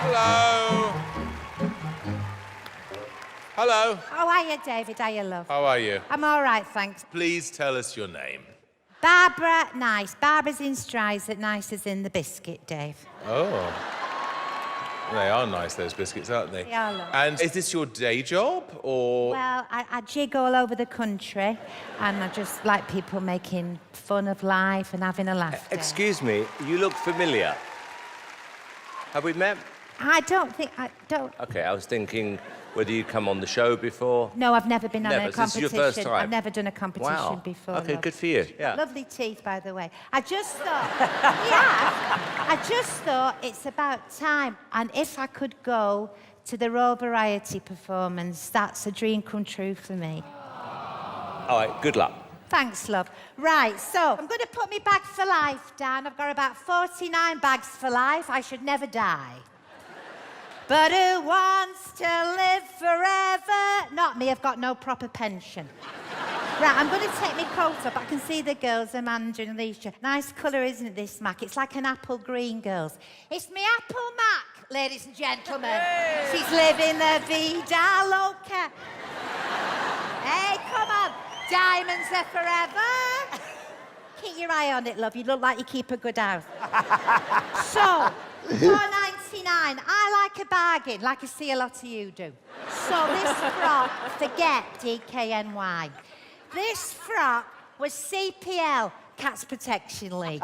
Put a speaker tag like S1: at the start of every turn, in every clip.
S1: Hello. Hello.
S2: Oh, hiya, David. Hiya, love.
S1: How are you?
S2: I'm all right, thanks.
S1: Please tell us your name.
S2: Barbara Nice. Barbara's in Strides, that Nice is in the biscuit, Dave.
S1: Oh. They are nice, those biscuits, aren't they?
S2: They are, love.
S1: And is this your day job, or...?
S2: Well, I jig all over the country, and I just like people making fun of life and having a laugh. Dave.
S3: Excuse me, you look familiar. Have we met?
S2: I don't.
S3: Okay, I was thinking whether you'd come on the show before.
S2: No, I've never been on a
S3: Never.
S2: competition.
S3: This is your first time?
S2: I've never done a competition
S3: Wow.
S2: before.
S3: Okay,
S2: love.
S3: good for you. Yeah.
S2: Lovely teeth, by the way. I just thought, yeah, I just thought it's about time. And if I could go to the Royal Variety performance, that's a dream come true for me.
S3: All right, good luck.
S2: Thanks, love. Right, so I'm going to put my bag for life down. I've got about 49 bags for life. I should never die. But who wants to live forever? Not me, I've got no proper pension. Right, I'm going to take my coat off. I can see the girls, Amanda and Alicia. Nice colour, isn't it, this Mac? It's like an apple green, girls. It's me apple Mac, ladies and gentlemen. Hey. She's living the vida loca. Hey, come on. Diamonds are forever. Keep your eye on it, love. You look like you keep a good house. So, $4.99. I like a bargain, like I see a lot of you do. So this frock, forget DKNY. This frock was CPL, Cats Protection League.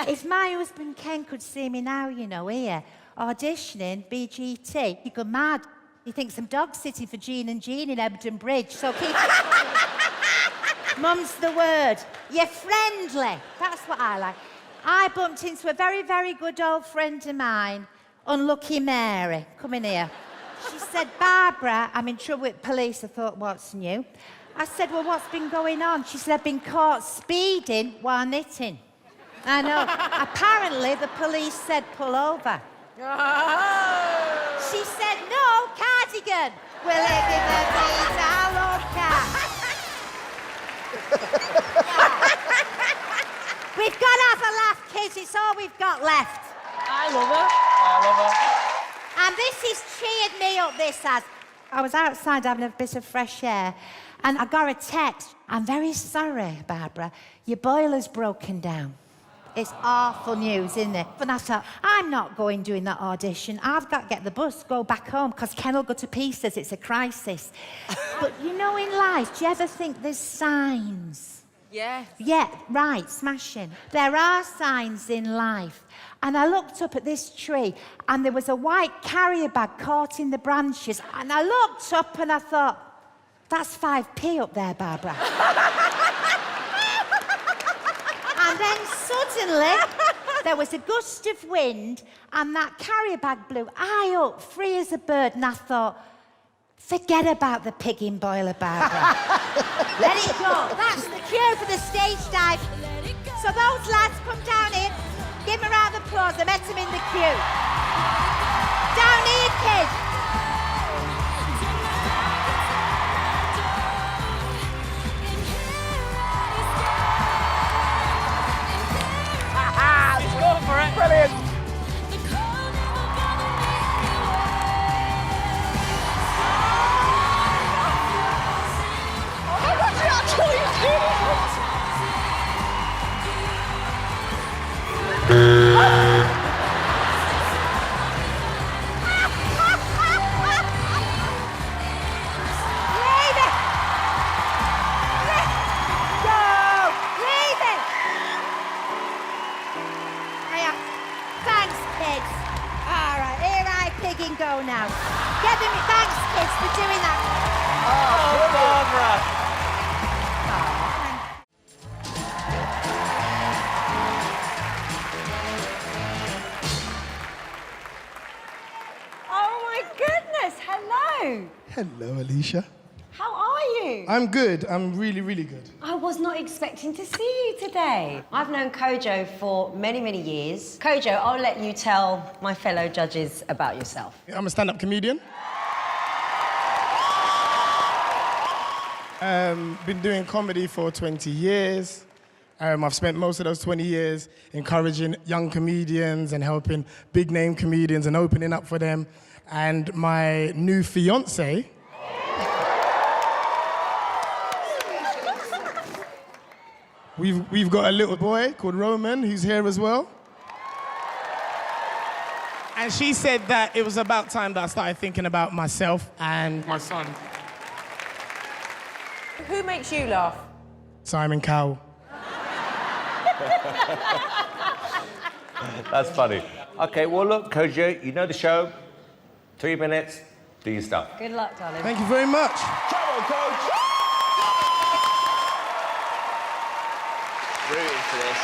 S2: If my husband Ken could see me now, you know, here, auditioning BGT, he'd go mad. He thinks I'm dog sitting for Jean and Jean in Ebden Bridge, so keep it... Mum's the word. You're friendly. That's what I like. I bumped into a very, very good old friend of mine, Unlucky Mary. Come in here. She said, Barbara, I'm in trouble with police. I thought, what's new? I said, well, what's been going on? She said, I've been caught speeding while knitting. I know. Apparently, the police said, pull over. She said, no, cardigan. We're living the vida loca. We've got to have a laugh, kids. It's all we've got left.
S4: I love her. I love her.
S2: And this has cheered me up, this has. I was outside having a bit of fresh air, and I got a text. I'm very sorry, Barbara. Your boiler's broken down. It's awful news, isn't it? And I thought, I'm not going doing that audition. I've got to get the bus, go back home, because Ken will go to pieces. It's a crisis. But you know, in life, do you ever think there's signs?
S4: Yes.
S2: Yeah, right, smashing. There are signs in life. And I looked up at this tree, and there was a white carrier bag caught in the branches. And I looked up and I thought, that's 5p up there, Barbara. And then suddenly, there was a gust of wind, and that carrier bag blew high up, free as a bird, and I thought, forget about the pig in boiler, Barbara. Let it go. That's the cue for the stage dive. So those lads come down here. Give them a round of applause. I met them in the queue. Down here, kids.
S4: Let's go for it. Brilliant.
S2: Go now. Get them. Thanks, kids, for doing that.
S4: Oh, Barbara.
S5: Oh my goodness, hello.
S6: Hello, Alicia.
S5: How are you?
S6: I'm good. I'm really, really good.
S5: I was not expecting to see you today. I've known Kojo for many, many years. Kojo, I'll let you tell my fellow judges about yourself.
S6: I'm a stand-up comedian. Been doing comedy for 20 years. I've spent most of those 20 years encouraging young comedians and helping big-name comedians and opening up for them. And my new fiancé, we've got a little boy called Roman, who's here as well. And she said that it was about time that I started thinking about myself and my son,
S7: Who makes you laugh?
S6: Simon Cowell.
S3: That's funny. Okay, well, look, Kojo, you know the show. 3 minutes, do your stuff.
S5: Good luck, darling.
S6: Thank you very much.
S3: Come on, Coach.
S4: Rooting for this.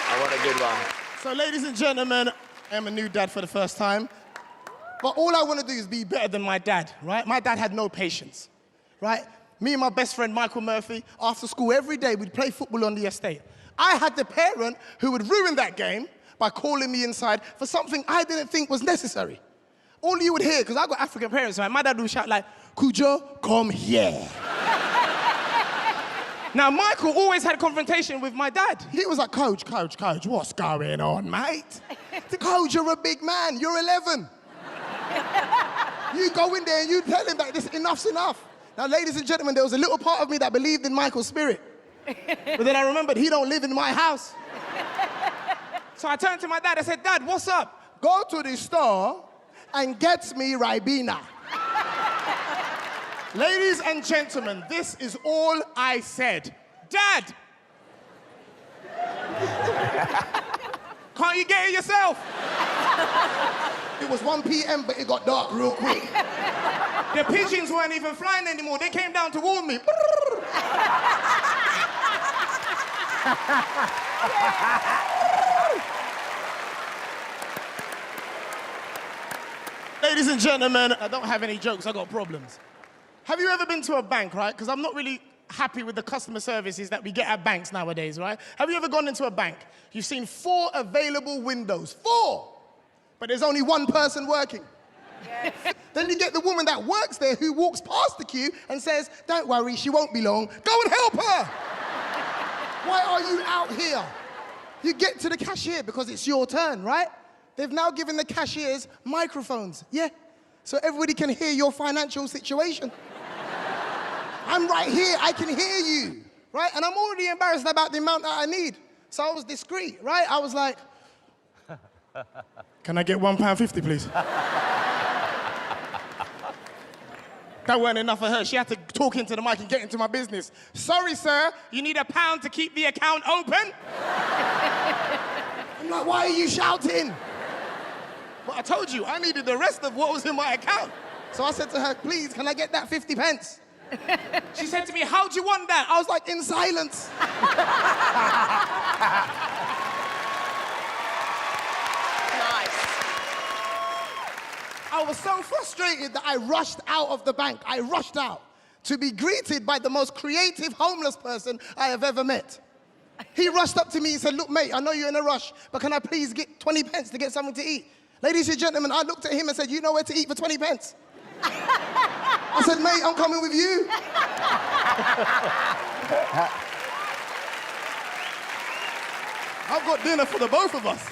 S4: I want a good one.
S6: So, ladies and gentlemen, I am a new dad for the first time. But all I want to do is be better than my dad, right? My dad had no patience, right? Me and my best friend, Michael Murphy, after school every day, we'd play football on the estate. I had the parent who would ruin that game by calling me inside for something I didn't think was necessary. All you would hear, because I got African parents, right? My dad would shout like, Kujo, come here. Now, Michael always had confrontation with my dad. He was like, Coach, what's going on, mate? Coach, you're a big man, you're 11. You go in there and you tell him that this enough's enough. Now, ladies and gentlemen, there was a little part of me that believed in Michael's spirit. But then I remembered he don't live in my house. So I turned to my dad, I said, Dad, what's up? Go to the store and get me Ribena. Ladies and gentlemen, this is all I said. Dad! Can't you get it yourself? It was 1 p.m., but it got dark real quick. The pigeons weren't even flying anymore. They came down to warn me. Ladies and gentlemen, I don't have any jokes, I got problems. Have you ever been to a bank, right? Because I'm not really happy with the customer services that we get at banks nowadays, right? Have you ever gone into a bank? You've seen 4 available windows, 4! But there's only 1 person working. Yes. Then you get the woman that works there who walks past the queue and says, don't worry, she won't be long. Go and help her! Why are you out here? You get to the cashier because it's your turn, right? They've now given the cashiers microphones, yeah? So everybody can hear your financial situation. I'm right here, I can hear you, right? And I'm already embarrassed about the amount that I need. So I was discreet, right? I was like, can I get £1.50, please? That weren't enough for her. She had to talk into the mic and get into my business. Sorry, sir, you need £1 to keep the account open? I'm like, why are you shouting? But I told you, I needed the rest of what was in my account. So I said to her, please, can I get that 50 pence? She said to me, how do you want that? I was like, in silence.
S7: Nice.
S6: I was so frustrated that I rushed out of the bank. I rushed out to be greeted by the most creative homeless person I have ever met. He rushed up to me and said, look, mate, I know you're in a rush, but can I please get 20 pence to get something to eat? Ladies and gentlemen, I looked at him and said, you know where to eat for 20 pence? I said, mate, I'm coming with you. I've got dinner for the both of us.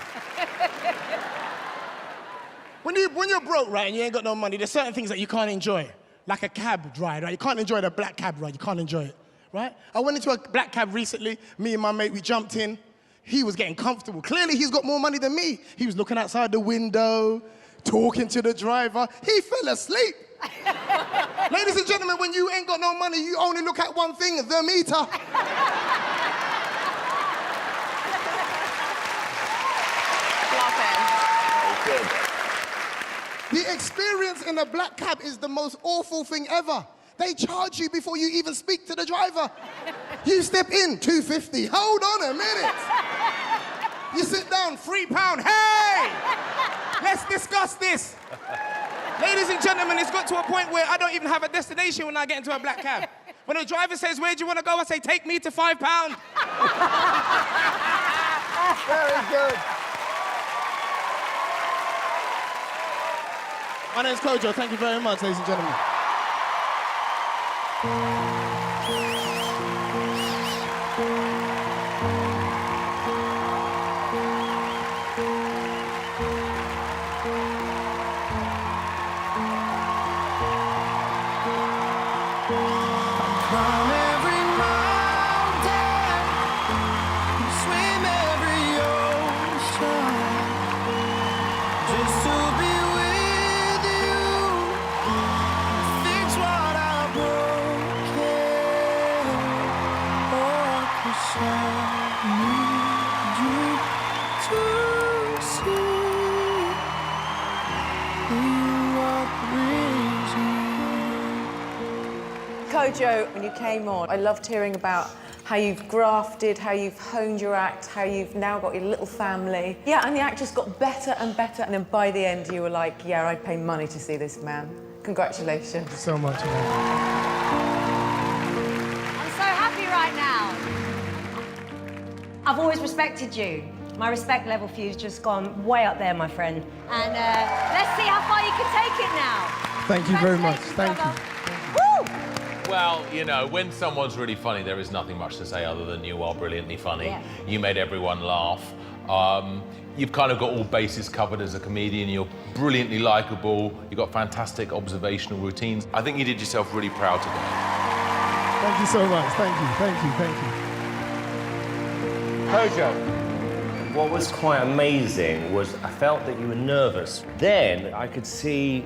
S6: When you're broke, right, and you ain't got no money, there's certain things that you can't enjoy. Like a cab ride, right? You can't enjoy the black cab ride, you can't enjoy it, right? I went into a black cab recently, me and my mate, we jumped in. He was getting comfortable. Clearly, he's got more money than me. He was looking outside the window, talking to the driver. He fell asleep. Ladies and gentlemen, when you ain't got no money, you only look at one thing, the meter.
S7: Good.
S6: The experience in a black cab is the most awful thing ever. They charge you before you even speak to the driver. You step in, £2.50. Hold on a minute. You sit down, £3. Hey! Let's discuss this. Ladies and gentlemen, it's got to a point where I don't even have a destination when I get into a black cab. When the driver says, where do you want to go? I say, take me to £5.
S4: Very good.
S6: My name's Kojo. Thank you very much, ladies and gentlemen.
S7: Kojo, when you came on, I loved hearing about how you've grafted, how you've honed your act, how you've now got your little family. Yeah, and the act just got better and better, and then by the end you were like, yeah, I'd pay money to see this man. Congratulations.
S6: So much, man.
S5: I'm so happy right now. I've always respected you. My respect level for you's just gone way up there, my friend. And let's see how far you can take it now.
S6: Thank you very much. Thank you.
S5: Woo!
S1: Well, you know, when someone's really funny, there is nothing much to say other than you are brilliantly funny.
S5: Yeah.
S1: You made everyone laugh. You've kind of got all bases covered as a comedian. You're brilliantly likable. You've got fantastic observational routines. I think you did yourself really proud today.
S6: Thank you so much. Thank you. Thank you. Thank you.
S3: Kojo, what was quite amazing was I felt that you were nervous. Then I could see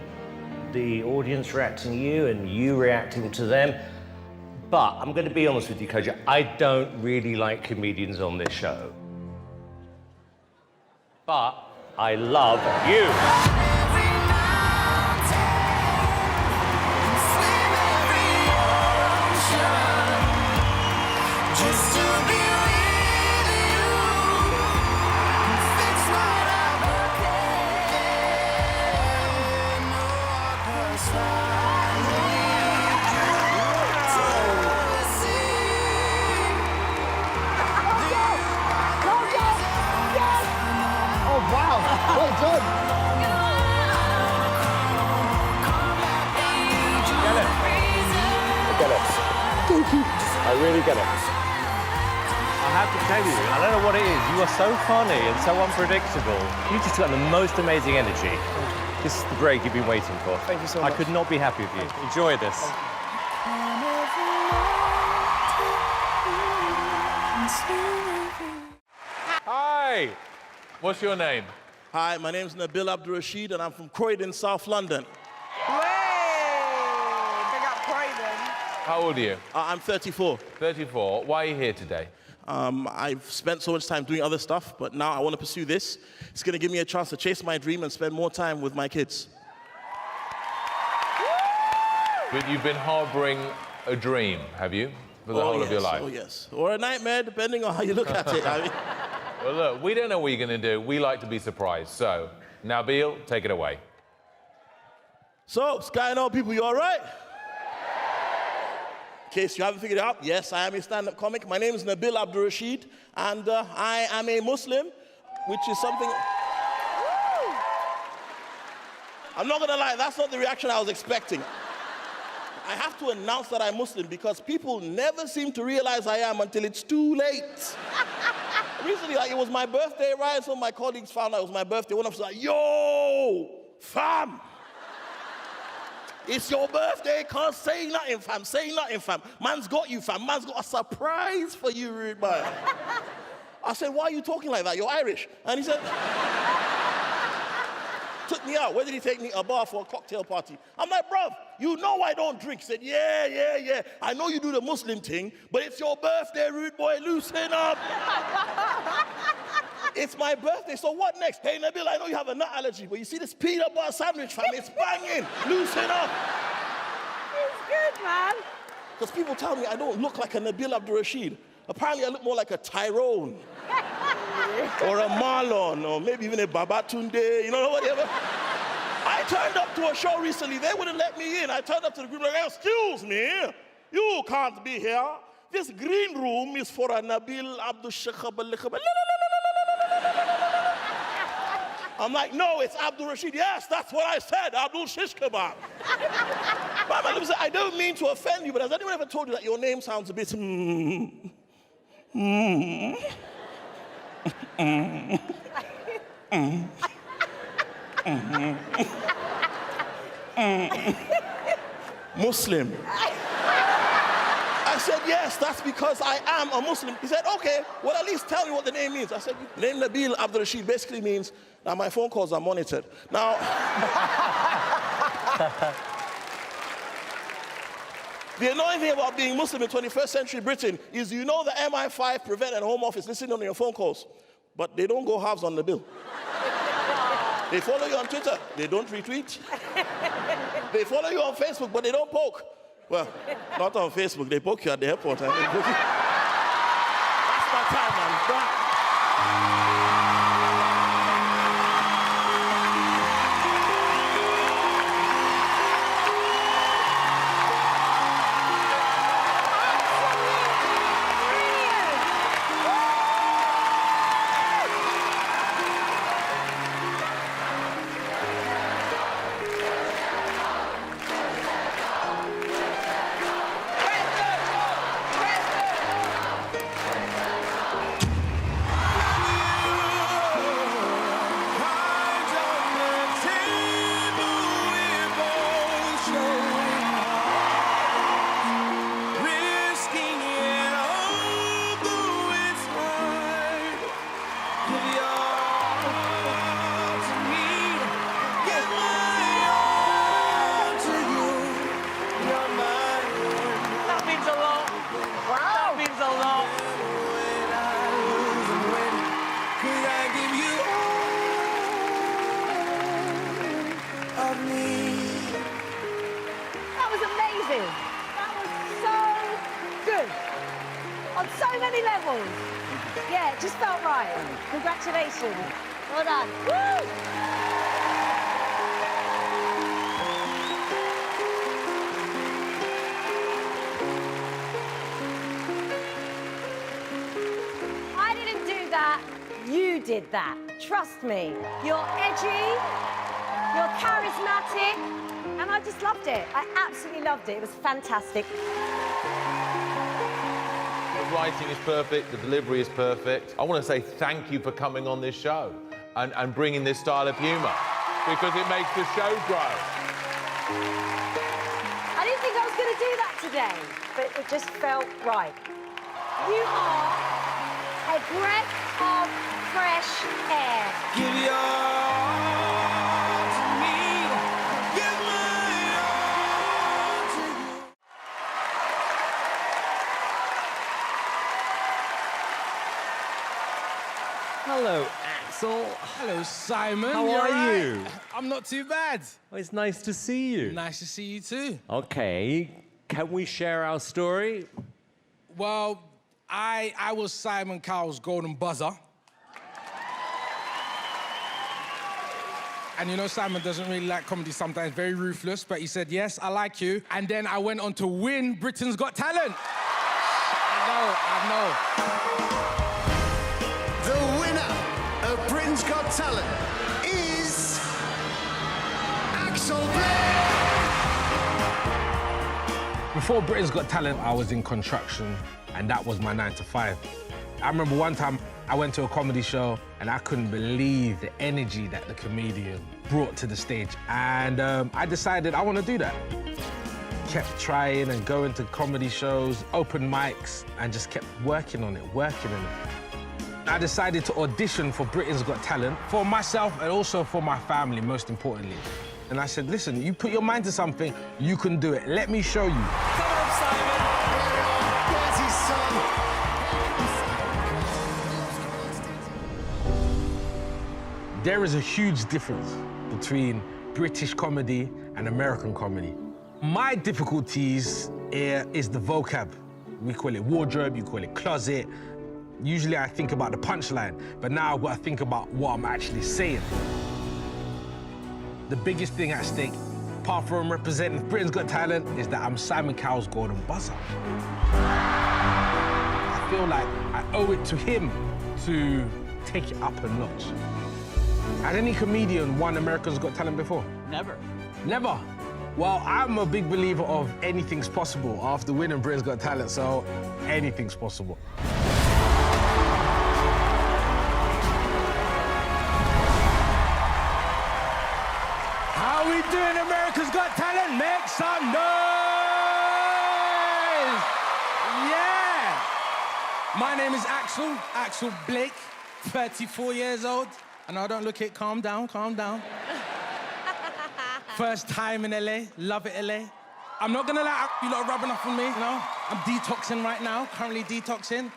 S3: the audience reacting to you and you reacting to them. But I'm going to be honest with you, Kojo, I don't really like comedians on this show. But I love you.
S4: Well done.
S3: I get it.
S4: Thank you.
S3: I really get it. I have to tell you, I don't know what it is. You are so funny and so unpredictable. You just got the most amazing energy. This is the break you've been waiting for.
S6: Thank you so much.
S3: I could not be happy with you. Enjoy this.
S1: Hi! What's your name?
S8: Hi, my name's Nabil Abdul Rashid, and I'm from Croydon, South London.
S7: Way! Big up Croydon.
S1: How old are you?
S8: I'm 34.
S1: 34. Why are you here today?
S8: I've spent so much time doing other stuff, but now I want to pursue this. It's going to give me a chance to chase my dream and spend more time with my kids.
S1: But you've been harboring a dream, have you? For the whole of your life?
S8: Oh, yes. Or a nightmare, depending on how you look at it. I mean,
S1: Well, look, we don't know what you're going to do. We like to be surprised. So, Nabil, take it away.
S8: so, Sky Now people, you all right? In case you haven't figured it out, yes, I am a stand-up comic. My name is Nabil Abdul Rashid, and I am a Muslim, which is something... I'm not gonna lie, that's not the reaction I was expecting. I have to announce that I'm Muslim because people never seem to realize I am until it's too late. Recently, like, it was my birthday, right? So my colleagues found out it was my birthday. One of them was like, yo, fam. It's your birthday, can't say nothing, fam. Say nothing, fam. Man's got you, fam. Man's got a surprise for you, rude man. I said, why are you talking like that? You're Irish. And he said... took me out. Where did he take me? A bar for a cocktail party. I'm like, bruv, you know I don't drink. He said, yeah. I know you do the Muslim thing, but it's your birthday, rude boy. Loosen up. It's my birthday, so what next? Hey, Nabil, I know you have a nut allergy, but you see this peanut butter sandwich, fam? It's banging. Loosen up.
S7: It's good, man.
S8: Because people tell me I don't look like a Nabil Abdul Rashid. Apparently, I look more like a Tyrone. Or a Marlon, or maybe even a Babatunde, you know, whatever. I turned up to a show recently, they wouldn't let me in. I turned up to the group like, excuse me, you can't be here. This green room is for a Nabil Abdul Shekhab. I'm like, no, it's Abdul Rashid. Yes, that's what I said, Abdul Shish Kebab. Mama, listen, I don't mean to offend you, but has anyone ever told you that your name sounds a bit... Muslim. I said, yes, that's because I am a Muslim. He said, okay, well, at least tell me what the name means. I said, name Nabil Abdul Rashid basically means that my phone calls are monitored. Now, the annoying thing about being Muslim in 21st century Britain is you know the MI5 prevent and Home Office listening on your phone calls, but they don't go halves on the bill. They follow you on Twitter, they don't retweet. They follow you on Facebook, but they don't poke. Well, not on Facebook. They book you at the airport. And they book you. That's my time, man.
S9: That was amazing. That was so good. On so many levels. Yeah, it just felt right. Congratulations. Well done. Woo! I didn't do that. You did that. Trust me. You're edgy. You're charismatic. And I just loved it. I absolutely loved it. It was fantastic.
S1: The writing is perfect, the delivery is perfect. I want to say thank you for coming on this show and bringing this style of humour, because it makes the show grow.
S9: I didn't think I was going to do that today, but it just felt right. You are a breath of fresh air.
S10: Give your all to me. Give my all to you.
S3: Hello, Axel.
S11: Hello, Simon.
S3: How
S11: You're
S3: are
S11: right.
S3: you?
S11: I'm not too bad.
S3: Well, it's nice to see you.
S11: Nice to see you too.
S3: Okay, can we share our story?
S11: Well, I was Simon Cowell's golden buzzer. And you know, Simon doesn't really like comedy sometimes, very ruthless, but he said, yes, I like you. And then I went on to win Britain's Got Talent. I know.
S10: The winner of Britain's Got Talent is Axel Blake.
S11: Before Britain's Got Talent, I was in construction, and that was my 9 to 5. I remember one time I went to a comedy show and I couldn't believe the energy that the comedian brought to the stage. And I decided I want to do that. Kept trying and going to comedy shows, open mics, and just kept working on it. I decided to audition for Britain's Got Talent for myself and also for my family, most importantly. And I said, listen, you put your mind to something, you can do it. Let me show you.
S10: Come on, Simon. There's his son.
S11: There is a huge difference between British comedy and American comedy. My difficulties is the vocab. We call it wardrobe, you call it closet. Usually I think about the punchline, but now I've got to think about what I'm actually saying. The biggest thing at stake, apart from representing Britain's Got Talent, is that I'm Simon Cowell's golden buzzer. I feel like I owe it to him to take it up a notch. Has any comedian won America's Got Talent before?
S12: Never.
S11: Never? Well, I'm a big believer of anything's possible after winning Britain's Got Talent, so anything's possible. How we doing, America's Got Talent? Make some noise! Yeah! My name is Axel Blake, 34 years old. And I don't look it, calm down. First time in LA, love it LA. I'm not gonna lie, you lot are rubbing off on me, you know? I'm detoxing right now, currently detoxing.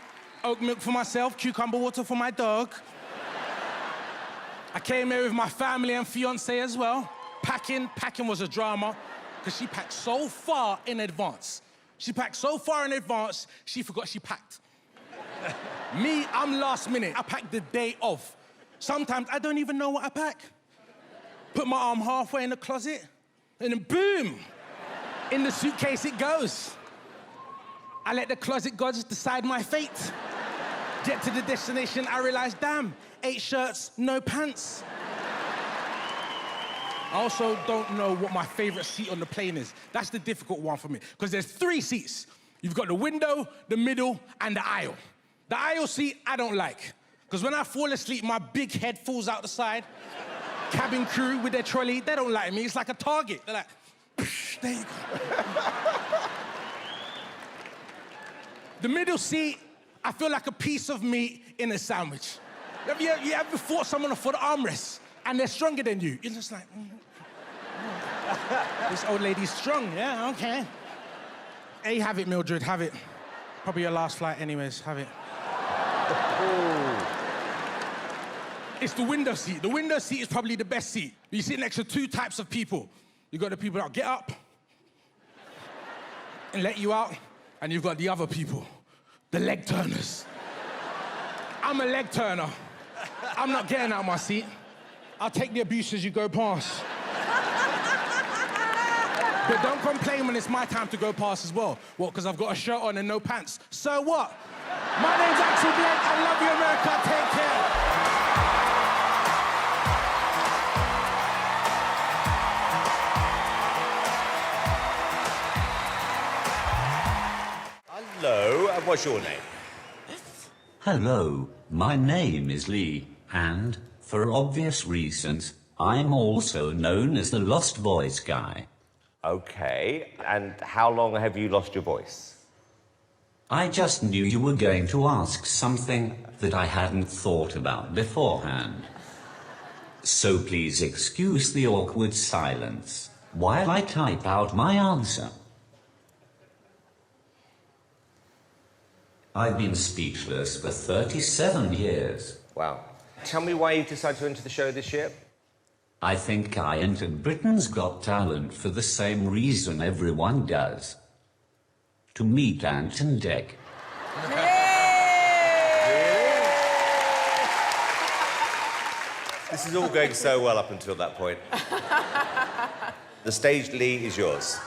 S11: Oat milk for myself, cucumber water for my dog. I came here with my family and fiance as well. Packing was a drama, because she packed so far in advance. She packed so far in advance, she forgot she packed. Me, I'm last minute. I packed the day of. Sometimes I don't even know what I pack. Put my arm halfway in the closet, and then boom, in the suitcase it goes. I let the closet gods decide my fate. Get to the destination, I realize, damn, 8 shirts, no pants. I also don't know what my favorite seat on the plane is. That's the difficult one for me, because there's 3 seats. You've got the window, the middle, and the aisle. The aisle seat, I don't like, because when I fall asleep, my big head falls out the side. Cabin crew with their trolley, they don't like me. It's like a target. They're like, there you go. The middle seat, I feel like a piece of meat in a sandwich. You ever fought someone for the armrest and they're stronger than you? You're just like, this old lady's strong, yeah, okay. Hey, have it, Mildred, have it. Probably your last flight anyways, have it. It's the window seat. The window seat is probably the best seat. You sit next to 2 types of people. You've got the people that get up and let you out, and you've got the other people, the leg turners. I'm a leg turner. I'm not getting out of my seat. I'll take the abuse as you go past. But don't complain when it's my time to go past as well. What, because I've got a shirt on and no pants? So what? My name's Axel Blake. I love you, America. Take care.
S3: Hello, and what's your name?
S12: Hello, my name is Lee, and, for obvious reasons, I'm also known as the Lost Voice Guy.
S3: Okay, and how long have you lost your voice?
S12: I just knew you were going to ask something that I hadn't thought about beforehand. So please excuse the awkward silence while I type out my answer. I've been speechless for 37 years.
S3: Wow. Tell me why you decided to enter the show this year.
S12: I think I entered Britain's Got Talent for the same reason everyone does. To meet Ant and Dec.
S3: This is all going so well up until that point. The stage, Lee, is yours.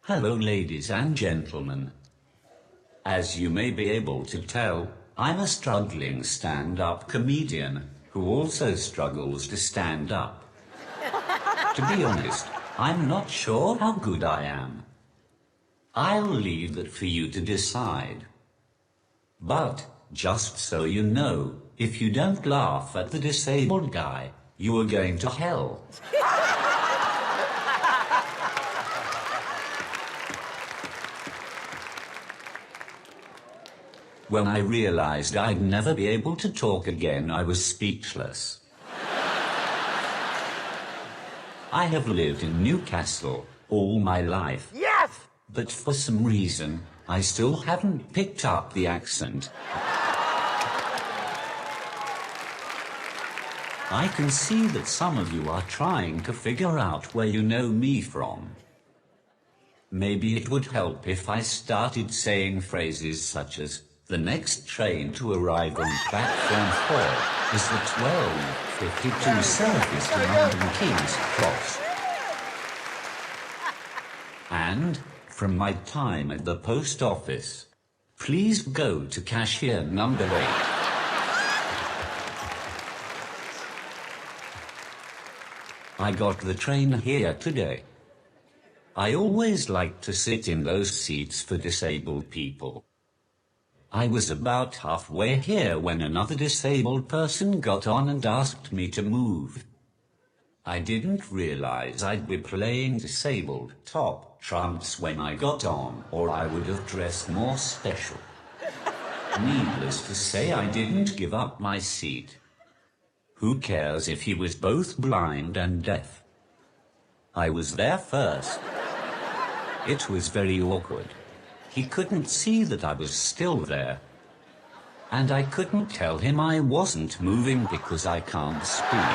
S12: Hello, ladies and gentlemen. As you may be able to tell, I'm a struggling stand-up comedian who also struggles to stand up. To be honest, I'm not sure how good I am. I'll leave that for you to decide. But, just so you know, if you don't laugh at the disabled guy, you are going to hell. When I realized I'd never be able to talk again, I was speechless. I have lived in Newcastle all my life.
S3: Yes!
S12: But for some reason, I still haven't picked up the accent. I can see that some of you are trying to figure out where you know me from. Maybe it would help if I started saying phrases such as, the next train to arrive on platform 4 is the 12:52 service to London King's Cross. And, from my time at the post office, please go to cashier number 8. I got the train here today. I always like to sit in those seats for disabled people. I was about halfway here when another disabled person got on and asked me to move. I didn't realize I'd be playing disabled top trumps when I got on, or I would have dressed more special. Needless to say, I didn't give up my seat. Who cares if he was both blind and deaf? I was there first. It was very awkward. He couldn't see that I was still there. And I couldn't tell him I wasn't moving because I can't speak.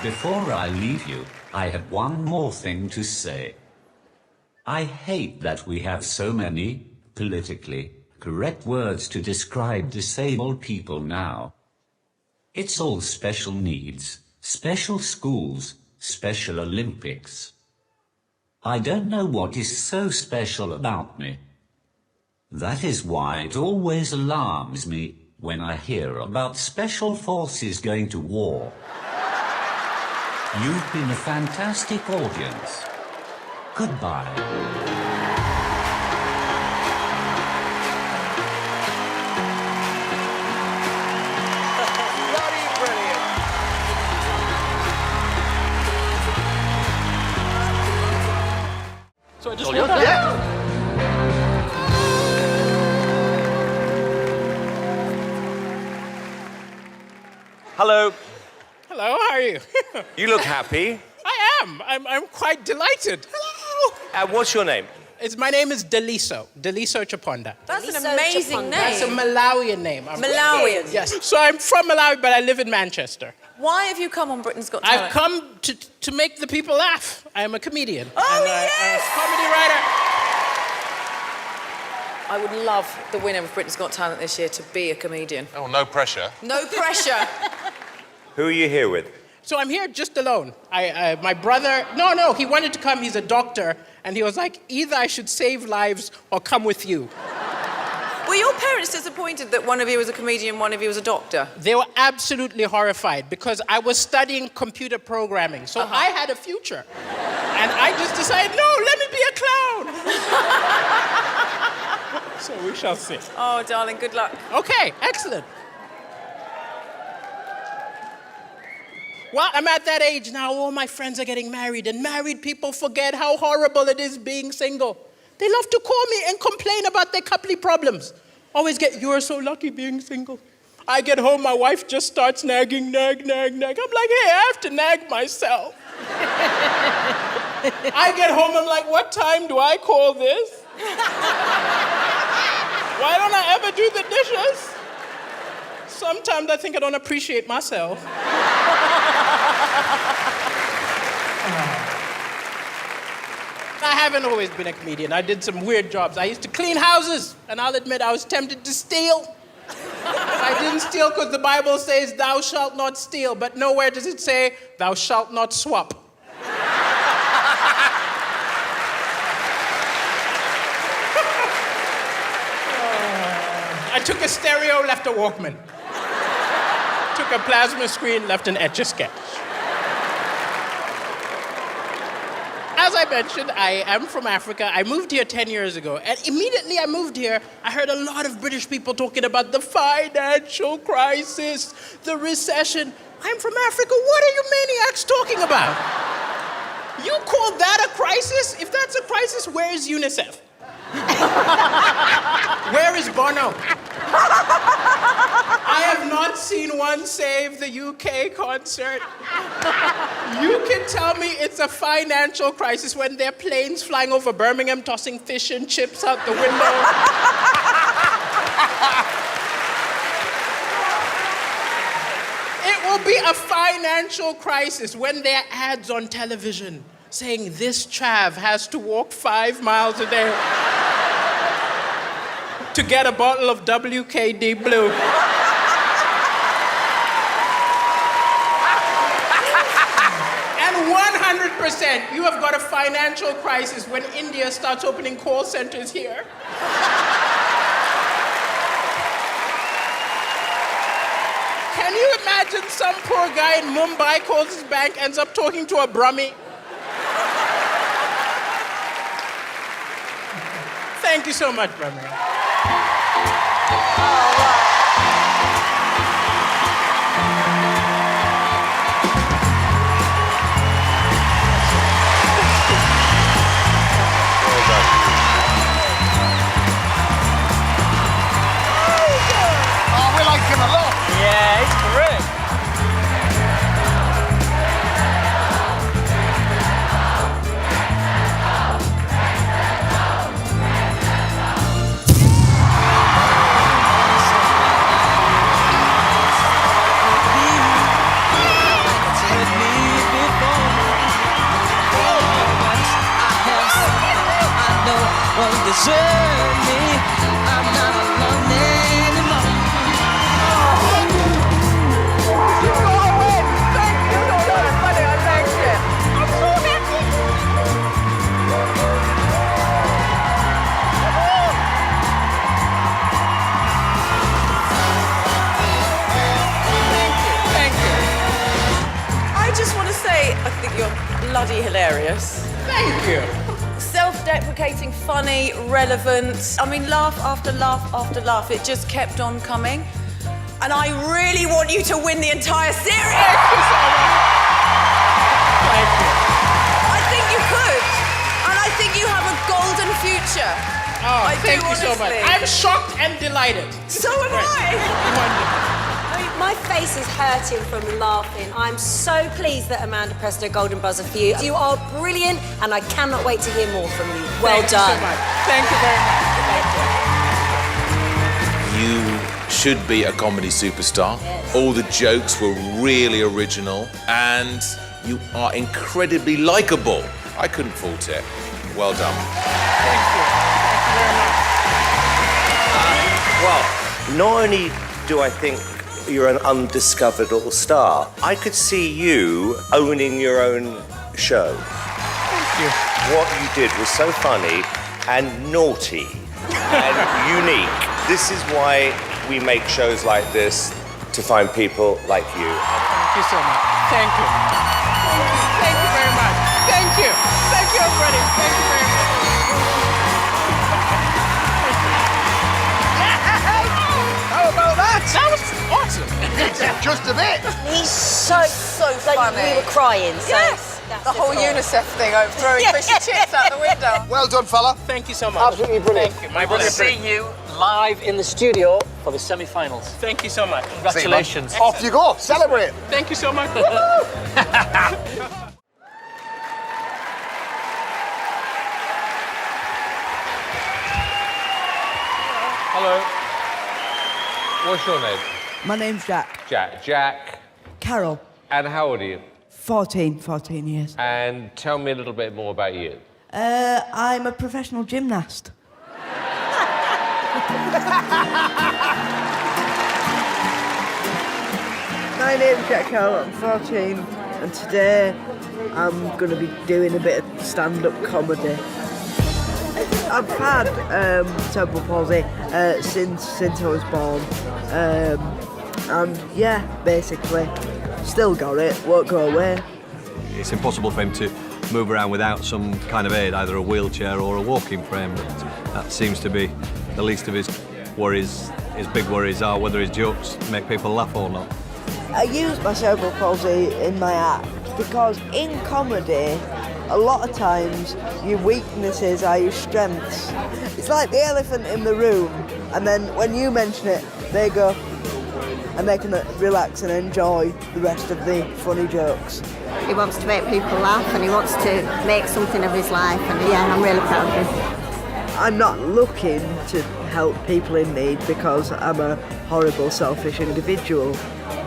S12: Before I leave you, I have one more thing to say. I hate that we have so many politically correct words to describe disabled people now. It's all special needs, special schools, Special Olympics. I don't know what is so special about me. That is why it always alarms me when I hear about special forces going to war. You've been a fantastic audience. Goodbye.
S13: So I just want to...
S3: Hello.
S13: Hello, how are you?
S3: You look happy.
S13: I am. I'm quite delighted. Hello.
S3: What's your name?
S13: My name is Daliso Chaponda.
S7: That's an amazing name.
S13: That's a Malawian name.
S7: Malawian?
S13: Yes. So I'm from Malawi, but I live in Manchester.
S7: Why have you come on Britain's Got Talent?
S13: I've come to make the people laugh. I am a comedian.
S7: Oh,
S13: and
S7: yes!
S13: I'm a comedy writer.
S7: I would love the winner of Britain's Got Talent this year to be a comedian.
S1: Oh, no pressure.
S7: No pressure.
S3: Who are you here with?
S13: So I'm here just alone. My brother, no, he wanted to come. He's a doctor. And he was like, either I should save lives or come with you.
S7: Were your parents disappointed that one of you was a comedian, one of you was a doctor?
S13: They were absolutely horrified because I was studying computer programming. So I had a future. And I just decided, no, let me be a clown. So we shall see.
S7: Oh, darling, good luck.
S13: Okay, excellent. Well, I'm at that age now, all my friends are getting married, and married people forget how horrible it is being single. They love to call me and complain about their coupley problems. Always get, you are so lucky being single. I get home, my wife just starts nagging, nag. I'm like, hey, I have to nag myself. I get home, I'm like, what time do I call this? Why don't I ever do the dishes? Sometimes I think I don't appreciate myself. I haven't always been a comedian. I did some weird jobs. I used to clean houses, and I'll admit I was tempted to steal. I didn't steal because the Bible says, thou shalt not steal, but nowhere does it say, thou shalt not swap. I took a stereo, left a Walkman. Took a plasma screen, left an Etch-a-Sketch. As I mentioned, I am from Africa. I moved here 10 years ago. And immediately I moved here, I heard a lot of British people talking about the financial crisis, the recession. I'm from Africa. What are you maniacs talking about? You call that a crisis? If that's a crisis, where is UNICEF? Where is Bono? I have not seen one Save the UK concert. You can tell me it's a financial crisis when there are planes flying over Birmingham tossing fish and chips out the window. It will be a financial crisis when there are ads on television saying this chav has to walk 5 miles a day to get a bottle of WKD Blue. And 100%, you have got a financial crisis when India starts opening call centers here. Can you imagine some poor guy in Mumbai calls his bank, ends up talking to a Brahmi? Thank you so much, Brahmi.
S10: Oh, we like him a lot.
S3: Yeah, he's great.
S14: won't desert me. I'm not alone anymore.
S7: You got a win! Thank you! No, that was funny, I liked it. I'm so happy!
S13: Thank you.
S7: I just want to say, I think you're bloody hilarious.
S13: Thank you.
S7: Self-deprecating, funny, relevant. I mean, laugh after laugh after laugh. It just kept on coming. And I really want you to win the entire series.
S13: Thank you so much. Thank you.
S7: I think you could. And I think you have a golden future.
S13: Oh,
S7: I
S13: thank
S7: do,
S13: you so much.
S7: honestly.
S13: I'm shocked and delighted.
S7: So am I.
S13: Wonderful.
S5: I mean, my face is hurting from laughing. I'm so pleased that Amanda pressed her golden buzzer for you. You are brilliant, and I cannot wait to hear more from you. Well
S13: Thank
S5: done.
S13: you so much. Thank you very much. Thank you.
S1: You should be a comedy superstar. All the jokes were really original, and you are incredibly likable. I couldn't fault it. Well done.
S13: Thank you. Thank you very much.
S3: Well, not only do I think you're an undiscovered little star, I could see you owning your own show.
S13: Thank you.
S3: What you did was so funny and naughty and unique. This is why we make shows like this, to find people like you.
S13: Thank you so much. Thank you. Thank you very much. Thank you. Thank you, everybody. Thank you very much.
S4: How about that?
S13: That was awesome.
S4: Just a bit.
S5: He's so
S7: funny.
S5: Like, we were crying. So
S7: Yes.
S5: that's
S7: The whole
S5: just all.
S7: UNICEF thing of throwing fishy chips out the window.
S4: Well done, fella.
S13: Thank you so much.
S4: Absolutely brilliant.
S13: Thank you. My
S15: We'll
S13: brilliant.
S15: see you live in the studio for the semi-finals.
S13: Thank you so much.
S15: Congratulations.
S4: Off you go. Celebrate.
S13: Thank you so much.
S11: Hello. What's your name?
S16: My name's Jack.
S11: Jack.
S16: Carol.
S11: And how old are you?
S16: 14 years.
S11: And tell me a little bit more about you.
S16: I'm a professional gymnast. My name's Jack Carroll, I'm 14, and today I'm going to be doing a bit of stand-up comedy. I've had cerebral palsy since I was born, and yeah, basically, still got it, won't go away.
S17: It's impossible for him to move around without some kind of aid, either a wheelchair or a walking frame. That seems to be the least of his worries. His big worries are whether his jokes make people laugh or not.
S16: I use my cerebral palsy in my act because in comedy, a lot of times your weaknesses are your strengths. It's like the elephant in the room, and then when you mention it, they go and they can relax and enjoy the rest of the funny jokes.
S18: He wants to make people laugh and he wants to make something of his life, and yeah, I'm really proud of him.
S16: I'm not looking to help people in need because I'm a horrible, selfish individual.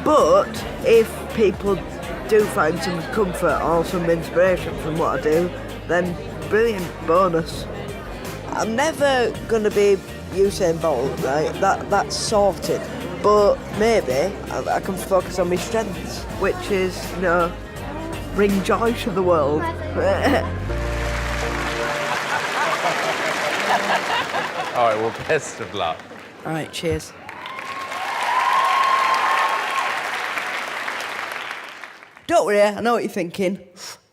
S16: But if people do find some comfort or some inspiration from what I do, then brilliant, bonus. I'm never going to be Usain Bolt, right? That's sorted. But maybe I can focus on my strengths, which is, you know, bring joy to the world.
S11: All right, well, best of luck.
S16: All right, cheers. Don't worry, I know what you're thinking.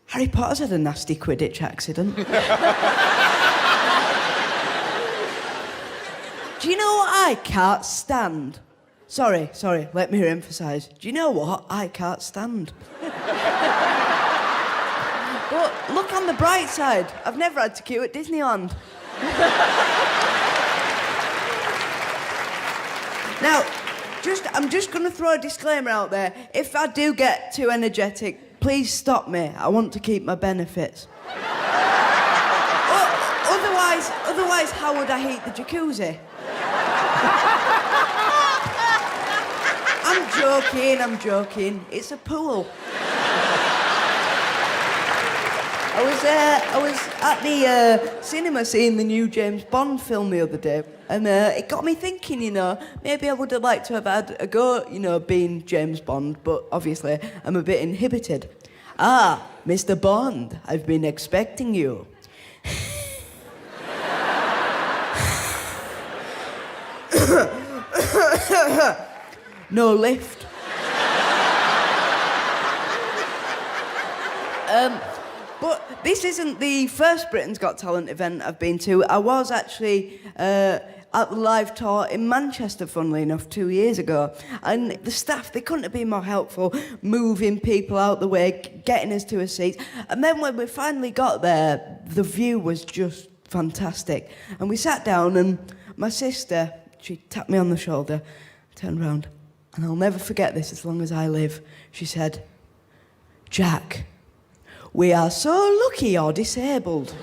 S16: Harry Potter's had a nasty Quidditch accident. Do you know what I can't stand? Sorry, let me emphasise. Do you know what I can't stand? But look on the bright side. I've never had to queue at Disneyland. Now, I'm just going to throw a disclaimer out there. If I do get too energetic, please stop me. I want to keep my benefits. Otherwise, how would I heat the jacuzzi? I'm joking. It's a pool. I was at the cinema seeing the new James Bond film the other day, and it got me thinking, you know, maybe I would have liked to have had a go, you know, being James Bond, but obviously I'm a bit inhibited. Ah, Mr. Bond, I've been expecting you. No lift. But this isn't the first Britain's Got Talent event I've been to. I was actually at the live tour in Manchester, funnily enough, 2 years ago. And the staff, they couldn't have been more helpful, moving people out the way, getting us to a seat. And then when we finally got there, the view was just fantastic. And we sat down, and my sister, she tapped me on the shoulder, turned round, and I'll never forget this as long as I live. She said, "Jack, we are so lucky you're disabled.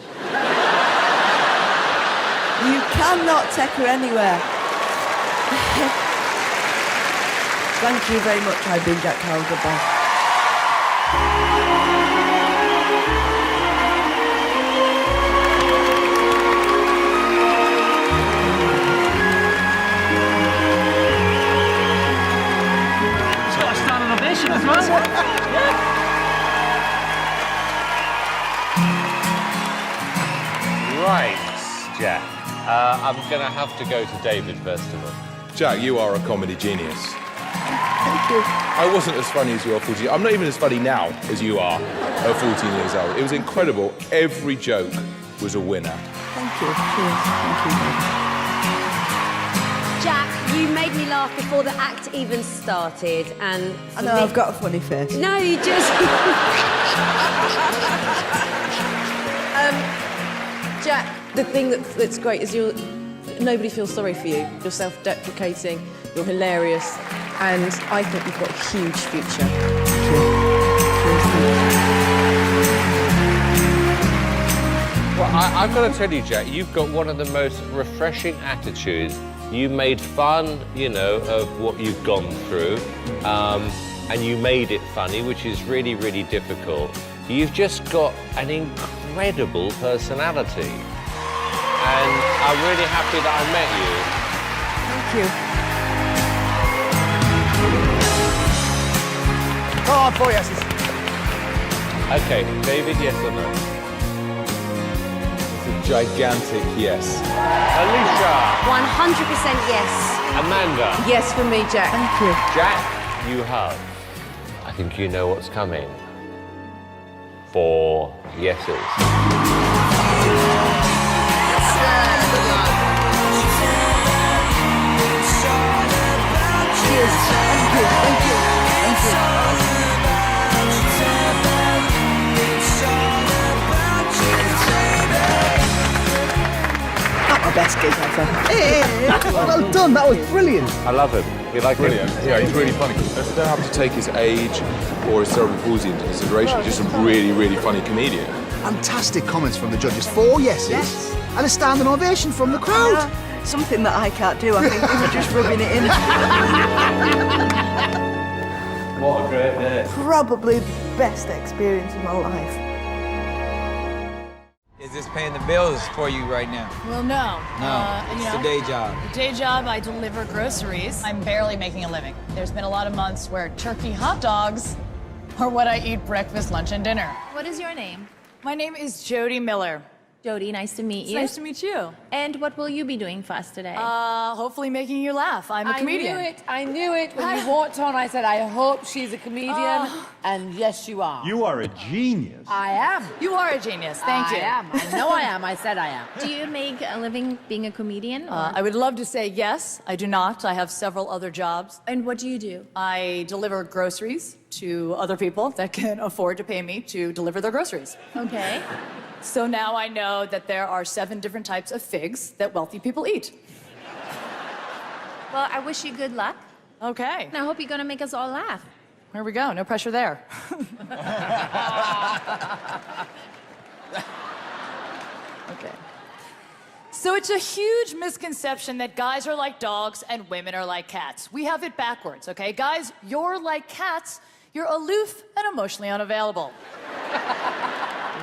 S16: You cannot take her anywhere." Thank you very much. I've been Jack Carroll. Goodbye.
S15: As well.
S3: Right, Jack. I'm going to have to go to David first of all.
S1: Jack, you are a comedy genius.
S16: Thank you.
S1: I wasn't as funny as you are 14. I'm not even as funny now as you are at 14 years old. It was incredible. Every joke was a winner.
S16: Thank you. Cheers. Thank you.
S5: Jack, you made me laugh before the act even started, and
S16: I know, I've got a funny face.
S5: No, you just...
S7: Jack, the thing that's great is nobody feels sorry for you. You're self-deprecating, you're hilarious, and I think you've got a huge future.
S3: Well, I've got to tell you, Jack, you've got one of the most refreshing attitudes. You made fun, you know, of what you've gone through, and you made it funny, which is really, really difficult. You've just got an incredible personality. And I'm really happy that I met you.
S4: Come on, 4 yeses.
S3: Okay, David, yes or no?
S1: Gigantic yes.
S3: Alicia.
S5: 100% yes.
S3: Amanda.
S7: Yes for me, Jack.
S16: Thank you.
S3: Jack, you have. I think you know what's coming. 4 yeses.
S16: Cheers. Thank you. Thank you. Thank you. My best gig ever.
S4: Well done, that was brilliant.
S3: I love him. You like
S1: Brilliant.
S3: him?
S1: Yeah, he's really funny. You don't have to take his age or his cerebral palsy into consideration. He's just a really, really funny comedian.
S4: Fantastic comments from the judges. 4 yeses and a standing ovation from the crowd.
S16: Something that I can't do. I think we were just rubbing it in.
S3: What a great day.
S16: Probably the best experience of my life.
S19: Is this paying the bills for you right now?
S20: Well, no.
S19: It's the day job.
S20: The day job, I deliver groceries. I'm barely making a living. There's been a lot of months where turkey hot dogs are what I eat breakfast, lunch, and dinner.
S21: What is your name?
S20: My name is Jody Miller.
S21: Jody, nice to meet you.
S20: Nice to meet you.
S21: And what will you be doing for us today?
S20: Hopefully making you laugh. I'm a comedian.
S22: I knew it. When you walked on, I said, I hope she's a comedian. And yes, you are.
S23: You are a genius.
S22: I am.
S20: You are a genius. Thank you.
S22: I am. I know I am. I said I am.
S21: Do you make a living being a comedian? Or?
S20: I would love to say yes. I do not. I have several other jobs.
S21: And what do you do?
S20: I deliver groceries to other people that can afford to pay me to deliver their groceries.
S21: Okay.
S20: So now I know that there are 7 different types of figs that wealthy people eat.
S21: Well, I wish you good luck.
S20: Okay.
S21: And I hope you're going to make us all laugh.
S20: Here we go. No pressure there. Okay. So it's a huge misconception that guys are like dogs and women are like cats. We have it backwards, okay? Guys, you're like cats. You're aloof and emotionally unavailable.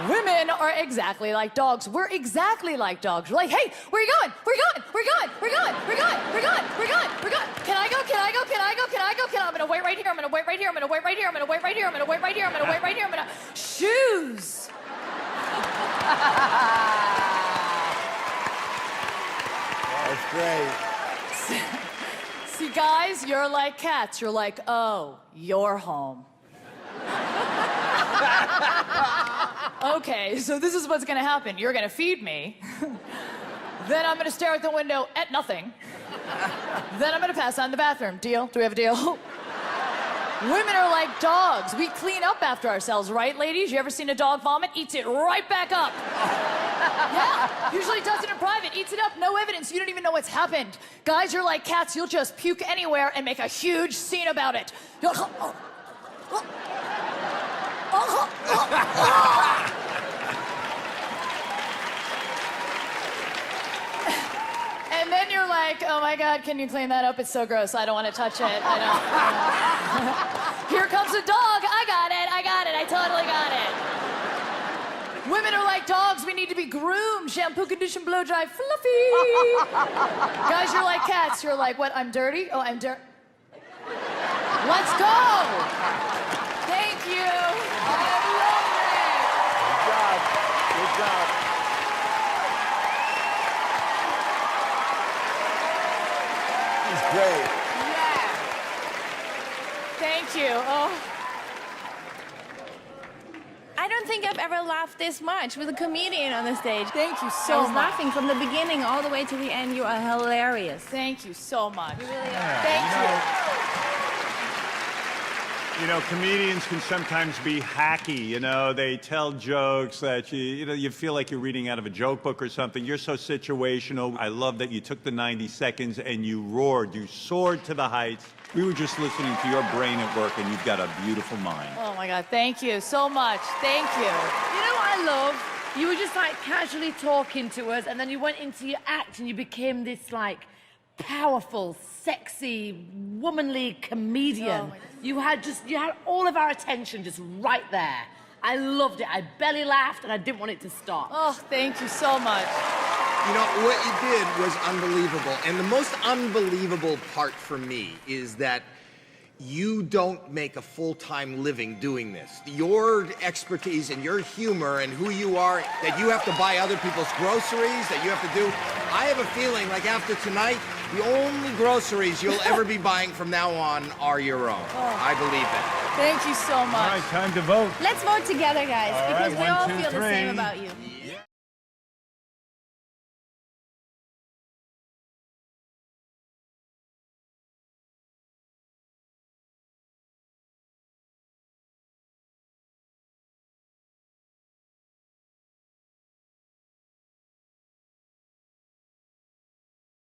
S20: Women are exactly like dogs. We're exactly like dogs. We're like, hey, where are you going? Where are you going? We're going. We're going. We're going. We're going. We're going. We're going. Can I go? Can I go? Can I go? Can I go? I'm gonna wait right here. I'm gonna wait right here. I'm gonna wait right here. I'm gonna wait right here. I'm gonna wait right here. I'm gonna wait right here. I'm gonna shoes.
S10: That's great.
S20: See, guys, you're like cats. You're like, oh, you're home. Okay, so this is what's gonna happen. You're gonna feed me. Then I'm gonna stare out the window at nothing. Then I'm gonna pass on the bathroom. Deal? Do we have a deal? Women are like dogs. We clean up after ourselves, right, ladies? You ever seen a dog vomit? Eats it right back up. Yeah, usually does it in private, eats it up, no evidence. You don't even know what's happened. Guys, you're like cats. You'll just puke anywhere and make a huge scene about it. And then you're like, oh my God, can you clean that up? It's so gross. I don't want to touch it. I don't. Here comes a dog. I got it. I got it. I totally got it. Women are like dogs. We need to be groomed. Shampoo, condition, blow dry, fluffy. Guys, you're like cats. You're like, what? I'm dirty? Oh, I'm dirty. Let's go. Thank you. I love it.
S10: Good job. He's great.
S20: Yeah. Thank you. Oh.
S21: I don't think I've ever laughed this much with a comedian on the stage.
S20: Thank you
S21: I
S20: so
S21: was
S20: much.
S21: laughing from the beginning all the way to the end. You are hilarious.
S20: Thank you so much.
S21: You really are.
S20: Thank you.
S2: You know, comedians can sometimes be hacky. You know, they tell jokes that you feel like you're reading out of a joke book or something. You're so situational. I love that you took the 90 seconds and you roared. You soared to the heights. We were just listening to your brain at work, and you've got a beautiful mind.
S20: Oh my God, thank you so much. Thank you.
S22: You know what I love? You were just like casually talking to us, and then you went into your act and you became this like powerful, sexy, womanly comedian.
S20: Oh my God.
S22: You had all of our attention just right there. I loved it. I belly laughed and I didn't want it to stop.
S20: Oh, thank you so much.
S6: You know, what you did was unbelievable. And the most unbelievable part for me is that you don't make a full-time living doing this. Your expertise and your humor and who you are, that you have to buy other people's groceries, that you have to do. I have a feeling like after tonight, the only groceries you'll ever be buying from now on are your own. I believe that.
S20: Thank you so much.
S2: All right, time to vote.
S21: Let's vote together, guys,
S2: All
S21: because
S2: right,
S21: we all
S2: 1, 2,
S21: feel the
S2: 3.
S21: same about you.